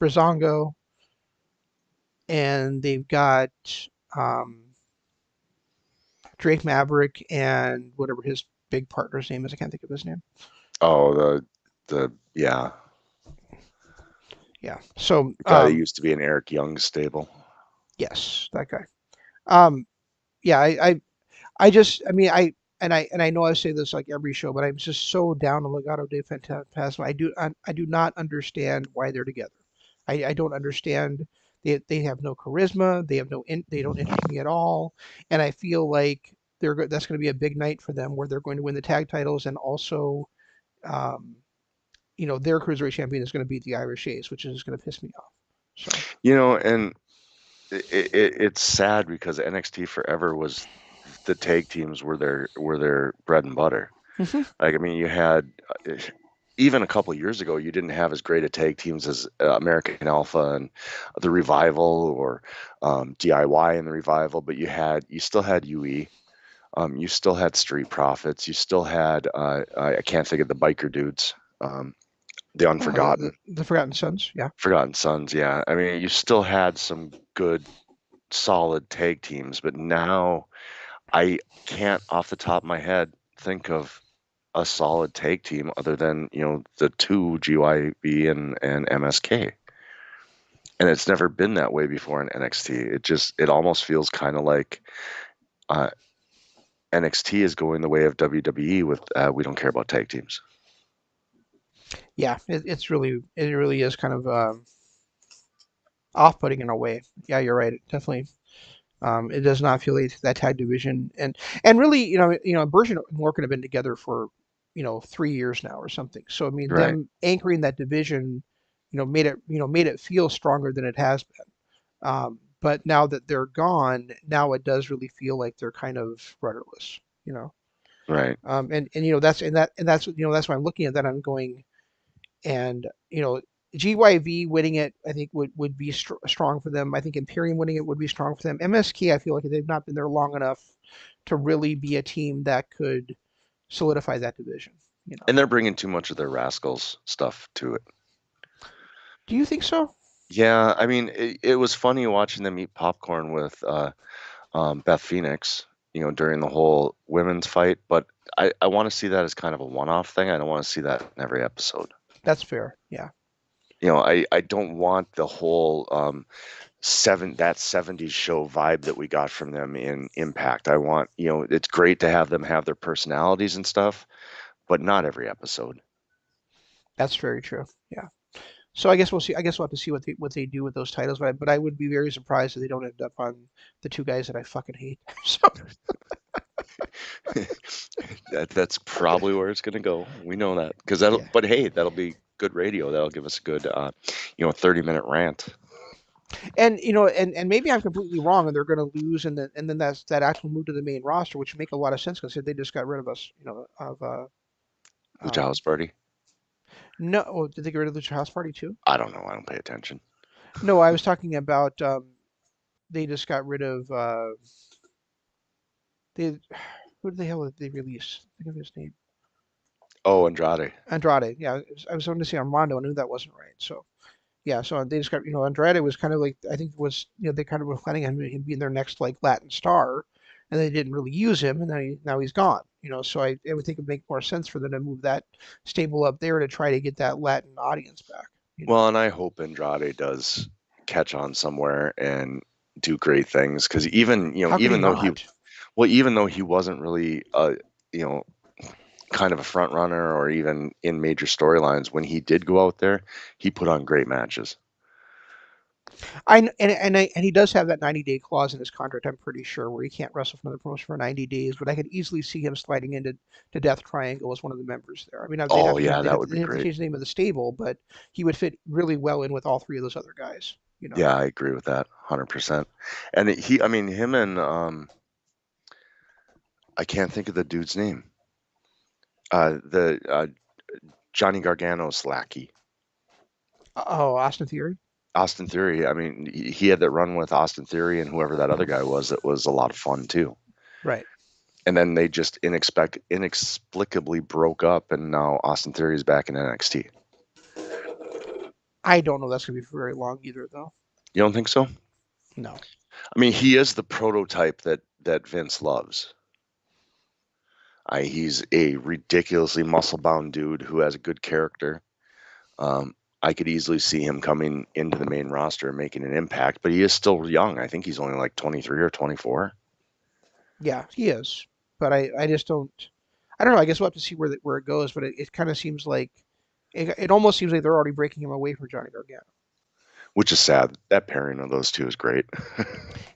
Brazongo, and they've got um, Drake Maverick and whatever his big partner's name is. I can't think of his name. Oh, the yeah, Yeah. So the guy that used to be in Eric Young's stable. yes, that guy. Um, yeah, I just, I mean, I know I say this like every show, but I'm just so down on Legado de Fantasma. I do not understand why they're together. I don't understand. They have no charisma. They don't interest me at all. And I feel like that's going to be a big night for them, where they're going to win the tag titles, and also, um, their cruiserweight champion is going to beat the Irish Ace, which is going to piss me off. So. And it's sad because NXT forever was the tag teams were their bread and butter. Mhm. Like, I mean, you had even a couple years ago, you didn't have as great a tag teams as American Alpha and the Revival, or DIY and the Revival, but you still had UE, you still had Street Profits, you still had I can't think of the biker dudes, the Unforgotten, The Forgotten Sons. Yeah. Forgotten Sons. Yeah, I mean, you still had some good solid tag teams, but now I can't off the top of my head think of a solid tag team other than, the two GYB and MSK. And it's never been that way before in NXT. It almost feels kind of like uh, NXT is going the way of WWE with we don't care about tag teams. Yeah. It really is kind of off-putting in a way. Yeah, you're right. It definitely. It does not feel like that tag division, and really, Burst and Lorcan have been together for 3 years now or something. So I mean, Right, them anchoring that division, made it feel stronger than it has been. But now that they're gone, now it does really feel like they're kind of rudderless. You know, right. that's why I'm looking at that. I'm going, and GYV winning it, I think would be strong for them. I think Imperium winning it would be strong for them. MSK, I feel like they've not been there long enough to really be a team that could solidify that division. You know, And they're bringing too much of their Rascals stuff to it. do you think so? Yeah, I mean, it was funny watching them eat popcorn with Beth Phoenix, during the whole women's fight, but I want to see that as kind of a one-off thing. I don't want to see that in every episode. That's fair. Yeah, I don't want the whole that 70s show vibe that we got from them in Impact. I want, it's great to have them have their personalities and stuff, but not every episode. that's very true. Yeah. So I guess we'll see. I guess we'll have to see what they do with those titles. But I would be very surprised if they don't end up on the two guys that I fucking hate. So That's probably where it's going to go. We know that because that'll, yeah. but hey, that'll be good radio. That'll give us a good, 30-minute rant. And maybe I'm completely wrong, and they're going to lose, and then that actual move to the main roster, which would make a lot of sense because they just got rid of us, of Lucha um House Party. no, oh, did they get rid of the House Party too? I don't know. I don't pay attention. No, I was talking about they just got rid of they who the hell did they release? Think of his name. Oh, Andrade. Andrade. Yeah, I was going to say Armando. I knew that wasn't right. So yeah, so they just got Andrade was kind of like I think was they kind of were planning on him being their next like Latin star, and they didn't really use him, and now he's gone. So I would think it'd make more sense for them to move that stable up there to try to get that Latin audience back. Well, and I hope Andrade does catch on somewhere and do great things because How could he not? even though he wasn't really you know kind of a front runner or even in major storylines, when he did go out there, he put on great matches. And he does have that 90-day clause in his contract. I'm pretty sure where he can't wrestle for another promotion for 90 days. But I could easily see him sliding into to Death Triangle as one of the members there. I mean, Oh yeah, they'd that have would be they'd have to great. change the name of the stable, but he would fit really well in with all three of those other guys. You know. Yeah, I agree with that 100%. And he, I mean, him and I can't think of the dude's name. The Johnny Gargano's lackey, Oh, Austin Theory. Austin Theory. I mean, he had that run with Austin Theory and whoever that other guy was. That was a lot of fun too. Right. And then they just inexplicably broke up, and now Austin Theory is back in NXT. I don't know that's gonna be for very long either, though. You don't think so? No. I mean, he is the prototype that Vince loves. He's a ridiculously muscle-bound dude who has a good character. I could easily see him coming into the main roster and making an impact, but he is still young. I think he's only like 23 or 24. Yeah, he is. But I just don't. I don't know. I guess we'll have to see where it goes. But it kind of seems like it almost seems like they're already breaking him away from Johnny Gargano. Which is sad. That pairing of those two is great.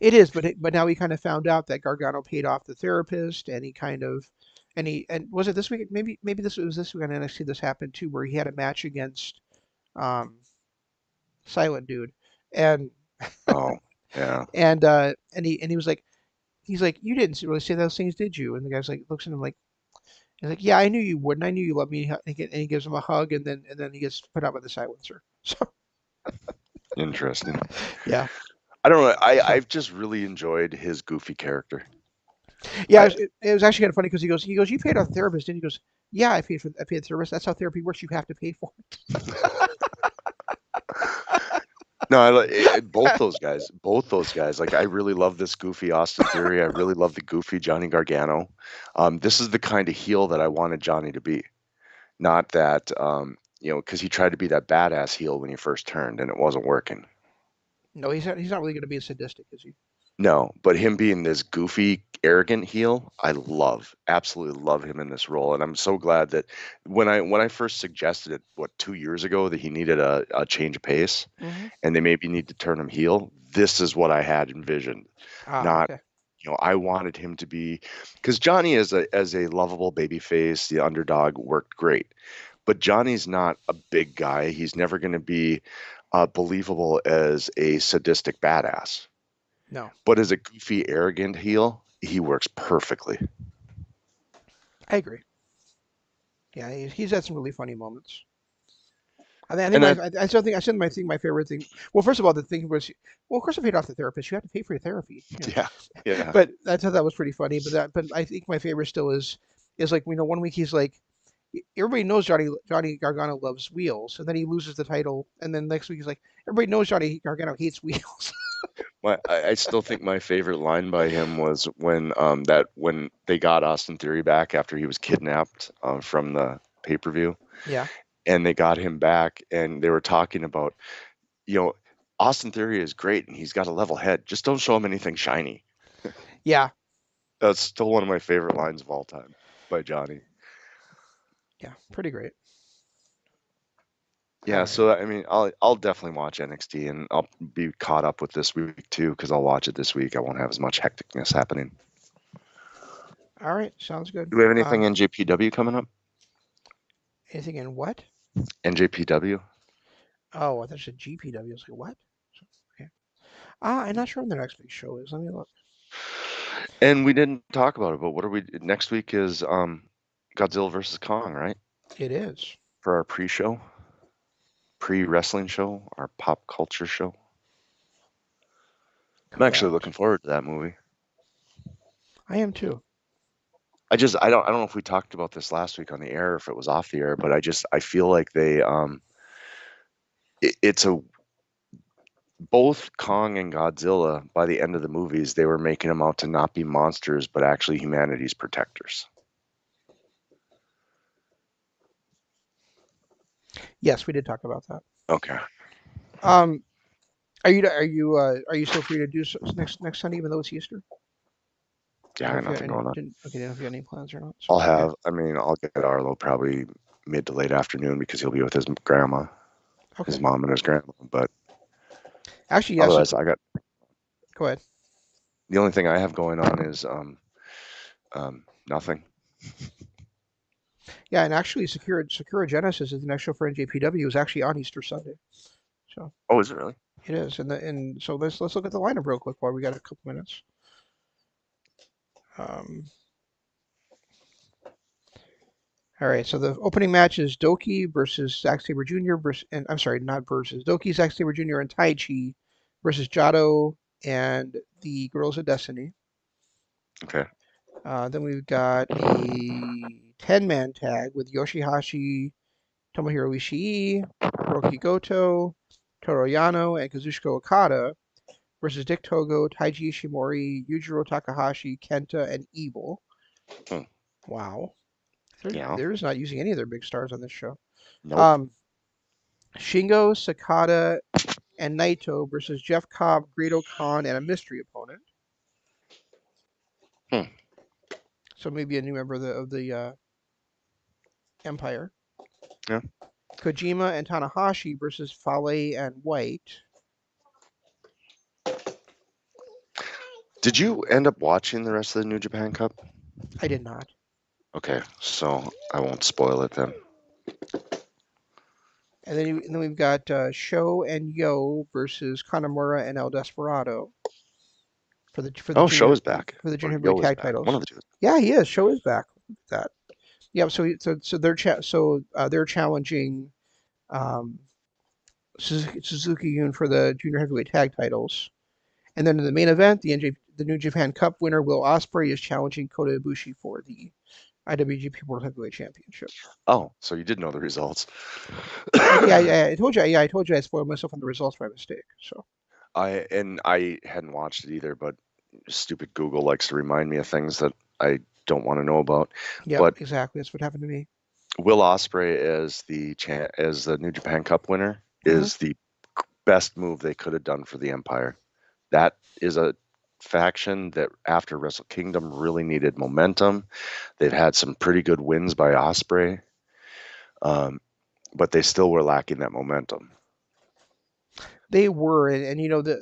It is, but now he kind of found out that Gargano paid off the therapist, and and was it this week? Maybe this was this week on NXT. This happened too, where he had a match against um, Silent Dude, and Oh, yeah. and he was like you didn't really say those things, did you? And the guy's like looks at him like he's like yeah, I knew you wouldn't. I knew you loved me. And he gives him a hug, and then he gets put out by the silencer. So Interesting. yeah, I don't know. so I've just really enjoyed his goofy character. yeah, I it was actually kind of funny because he goes, you paid off the therapist, and he goes, yeah, I paid the therapist. That's how therapy works. You have to pay for No, it. both those guys. Like I really love this goofy Austin Theory. I really love the goofy Johnny Gargano. This is the kind of heel that I wanted Johnny to be. Not that because he tried to be that badass heel when he first turned, and it wasn't working. No, he's not really going to be sadistic, is he? No, but him being this goofy, arrogant heel, I love, absolutely love him in this role, and I'm so glad that when I first suggested it, what 2 years ago, that he needed a change of pace, Hmm. and they maybe need to turn him heel. This is what I had envisioned. Ah, Not, okay. I wanted him to be, because Johnny as a lovable baby face, the underdog worked great, but Johnny's not a big guy. He's never going to be believable as a sadistic badass. No, But as a goofy, arrogant heel, he works perfectly. I agree. Yeah, he's had some really funny moments. I think And I still think my favorite thing. Well, first of all, the thing was, well, of course, I paid off the therapist. You have to pay for your therapy, yeah, yeah, But I thought that was pretty funny. But I think my favorite still is like 1 week he's like, everybody knows Johnny Gargano loves wheels, and then he loses the title, and then next week he's like, everybody knows Johnny Gargano hates wheels. I still think my favorite line by him was when they got Austin Theory back after he was kidnapped from the pay-per-view, Yeah, and they got him back, and they were talking about, you know, Austin Theory is great and he's got a level head. Just don't show him anything shiny. yeah, That's still one of my favorite lines of all time by Johnny. yeah, pretty great. All Yeah, right, so I mean, I'll definitely watch NXT, and I'll be caught up with this week too because I'll watch it this week. I won't have as much hecticness happening. all right, sounds good. Do we have anything NJPW coming up? Anything in what? NJPW, Oh, I thought you said GPW. I was like, what? Okay. I'm not sure when their next big show is. Let me look. and we didn't talk about it, but what are we next week is Godzilla versus Kong, right? It is For our pre-wrestling show, our pop culture show. I'm actually correct. looking forward to that movie. I am too. I don't know if we talked about this last week on the air, or if it was off the air, but I feel like it's a both Kong and Godzilla, by the end of the movies, they were making them out to not be monsters, but actually humanity's protectors. Yes, we did talk about that. Okay. Um, are you still free to do next Sunday, even though it's Easter? Yeah, I got nothing going on. Didn't know if you had any plans or not. So I'll okay, have, I mean, I'll get Arlo probably mid to late afternoon because he'll be with his grandma, his okay, mom and his grandma. But Actually, yes. Otherwise, I got Go ahead. the only thing I have going on is nothing. Yeah, and actually, Sakura Genesis is the next show for NJPW is actually on Easter Sunday. So Oh, is it really? it is, and so let's look at the lineup real quick while we got a couple minutes. Um, all right, so the opening match is Doki versus Zack Sabre Jr. versus, and I'm sorry, not versus Doki, Zack Sabre Jr. and Tai Chi versus Jado and the Girls of Destiny. Okay. Then we've got a 10-man tag with Yoshihashi, Tomohiro Ishii, Hiroki Goto, Toru Yano, and Kazuchika Okada versus Dick Togo, Taiji Ishimori, Yujiro Takahashi, Kenta, and Evil. Hmm. Wow. Yeah. They're just not using any of their big stars on this show. Nope. Um, Shingo, Sakata, and Naito versus Jeff Cobb, Great Khan, and a mystery opponent. Hmm. So maybe a new member of the Empire. Yeah. Kojima and Tanahashi versus Fale and White. Did you end up watching the rest of the New Japan Cup? I did not. Okay, so I won't spoil it then. And then we've got Sho and Yo versus Kanamura and El Desperado Oh, Show is back, for the or junior heavyweight Yo is tag back. One titles. of the two. Yeah, he is. Sho is back. Look at that. Yeah. So they're challenging um, Suzuki Gun for the junior heavyweight tag titles. And then in the main event, the New Japan Cup winner Will Ospreay is challenging Kota Ibushi for the IWGP World Heavyweight Championship. Oh, so you did know the results. I told you. Yeah, I told you I spoiled myself on the results by mistake. So I hadn't watched it either, but stupid Google likes to remind me of things that I don't want to know about. yep, But exactly. That's what happened to me. Will Ospreay as the New Japan Cup winner Hmm. is the best move they could have done for the Empire. That is a faction that after Wrestle Kingdom really needed momentum. They've had some pretty good wins by Ospreay, but they still were lacking that momentum. They were, and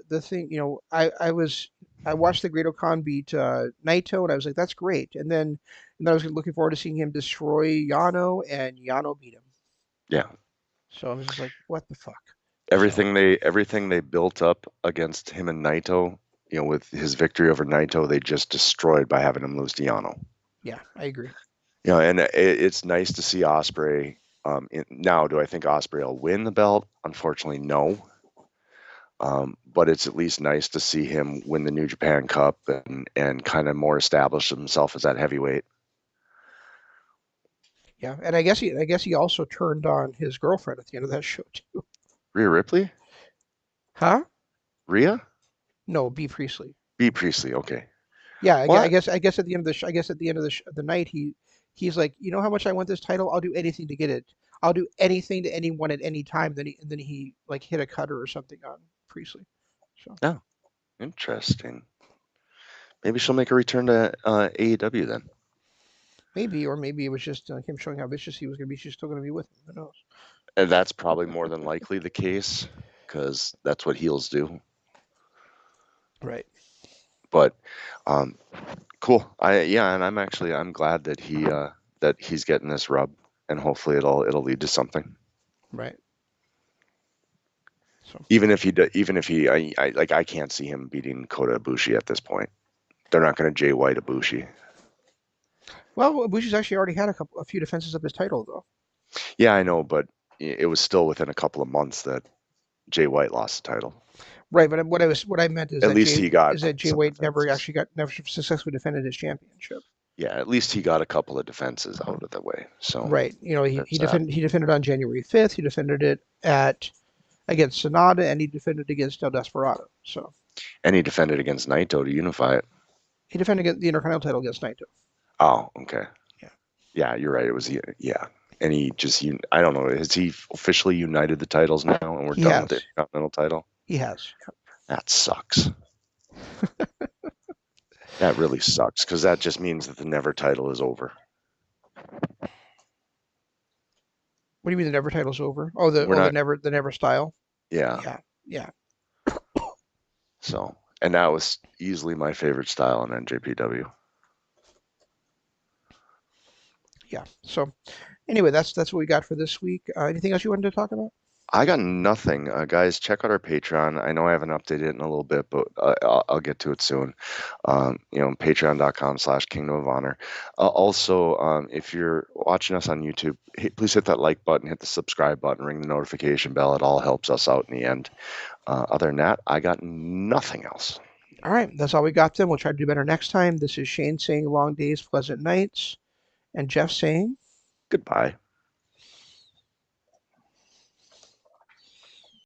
the thing, I watched the Great Khan beat Naito, and I was like, that's great. And then I was looking forward to seeing him destroy Yano, and Yano beat him. Yeah, So I was just like, what the fuck? So everything they built up against him and Naito, with his victory over Naito, they just destroyed by having him lose to Yano. yeah, I agree. And it's nice to see Osprey. Now, do I think Osprey will win the belt? Unfortunately, no. But it's at least nice to see him win the New Japan Cup and kind of more establish himself as that heavyweight. Yeah, and I guess he also turned on his girlfriend at the end of that show too. Rhea Ripley? Huh? Rhea? No, B Priestley. B Priestley. Okay. Yeah, What? I guess at the end of I guess at the end of the night, he's like, you know how much I want this title? I'll do anything to get it. I'll do anything to anyone at any time. Then he like hit a cutter or something on Priestley. So Oh, interesting. Maybe she'll make a return to AEW then. maybe, or maybe it was just him showing how vicious he was going to be. She's still going to be with him. Who knows? And that's probably more than likely the case because that's what heels do. Right. But um, cool. And I'm glad that he's getting this rub, and hopefully it'll lead to something. Right. So Even if he, I can't see him beating Kota Ibushi at this point. They're not going to Jay White Ibushi. well, Bushi's actually already had a few defenses of his title though. Yeah, I know, but it was still within a couple of months that Jay White lost the title. Right, but what I meant is At that least he got Jay some White defenses. never successfully defended his championship. Yeah, at least he got a couple of defenses out of the way. So Right. there's that. He defended on January 5th. He defended it at against Sonata, and he defended against El Desperado. So And he defended against Naito to unify it. he defended against the Intercontinental title against Naito. Oh, okay. Yeah. Yeah, you're right. It was yeah. And he just I don't know. Has he officially united the titles now, and we're He done with the has. Continental title? He has. That sucks. That really sucks because that just means that the Never title is over. What do you mean the Never title's over? We're not. The Never style? Yeah. Yeah. Yeah. So, and that was easily my favorite style in NJPW. Yeah. So anyway, that's what we got for this week. Anything else you wanted to talk about? I got nothing. Guys, check out our Patreon. I know I haven't updated it in a little bit, but I'll get to it soon. Patreon.com/Kingdom of Honor. Also, if you're watching us on YouTube, please hit that like button, hit the subscribe button, ring the notification bell. It all helps us out in the end. Other than that, I got nothing else. All right, that's all we got then. We'll try to do better next time. This is Shane saying long days, pleasant nights, and Jeff saying Goodbye.